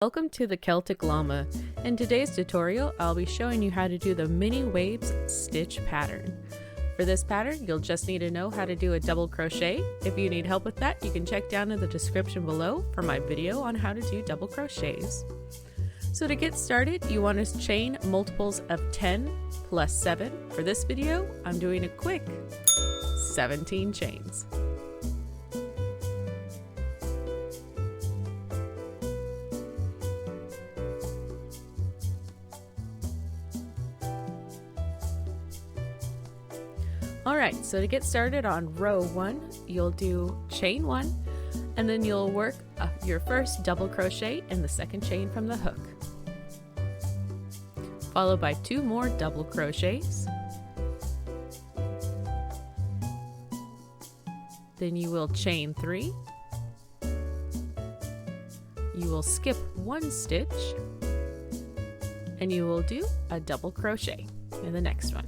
Welcome to the Celtic Llama. In today's tutorial, I'll be showing you how to do the mini waves stitch pattern. For this pattern, you'll just need to know how to do a double crochet. If you need help with that, you can check down in the description below for my video on how to do double crochets. So to get started, you want to chain multiples of 10 plus 7. For this video, I'm doing a quick 17 chains. Alright, so to get started on row 1, you'll do chain 1, and then you'll work your first double crochet in the second chain from the hook, followed by 2 more double crochets. Then you will chain 3. You will skip 1 stitch, and you will do a double crochet in the next one,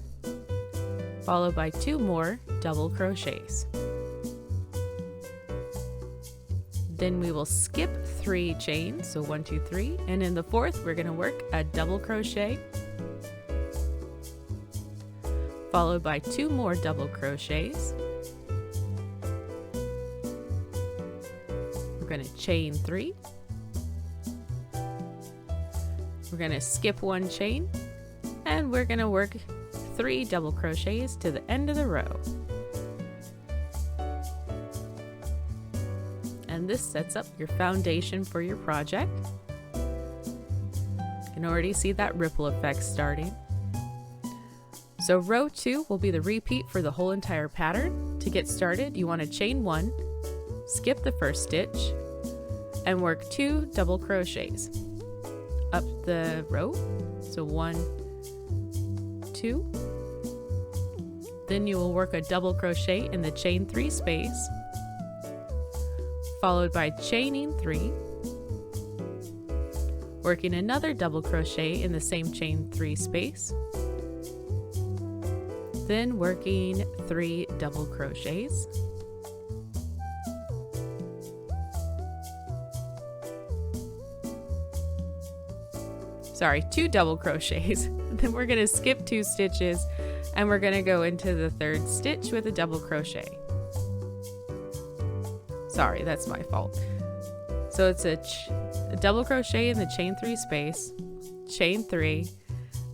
followed by 2 more double crochets. Then we will skip 3 chains, so 1, 2, 3, and in the fourth we're going to work a double crochet, followed by 2 more double crochets. We're going to chain 3. We're going to skip 1 chain, and we're going to work 3 double crochets to the end of the row. And this sets up your foundation for your project. You can already see that ripple effect starting. So row 2 will be the repeat for the whole entire pattern. To get started, you want to chain 1, skip the first stitch, and work 2 double crochets up the row. So 1, 2. Then you will work a double crochet in the chain 3 space, followed by chaining 3, working another double crochet in the same chain 3 space, then working 3 double crochets, sorry, 2 double crochets. Then we're going to skip 2 stitches, and we're going to go into the third stitch with a double crochet. Sorry, that's my fault. So it's a double crochet in the chain 3 space, chain 3,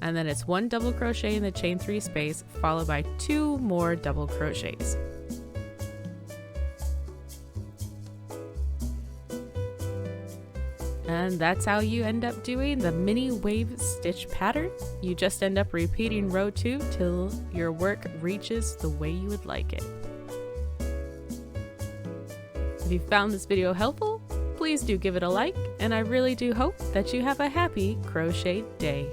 and then it's 1 double crochet in the chain 3 space, followed by 2 more double crochets. And that's how you end up doing the mini wave stitch pattern. You just end up repeating row 2 till your work reaches the way you would like it. If you found this video helpful, please do give it a like, and I really do hope that you have a happy crochet day.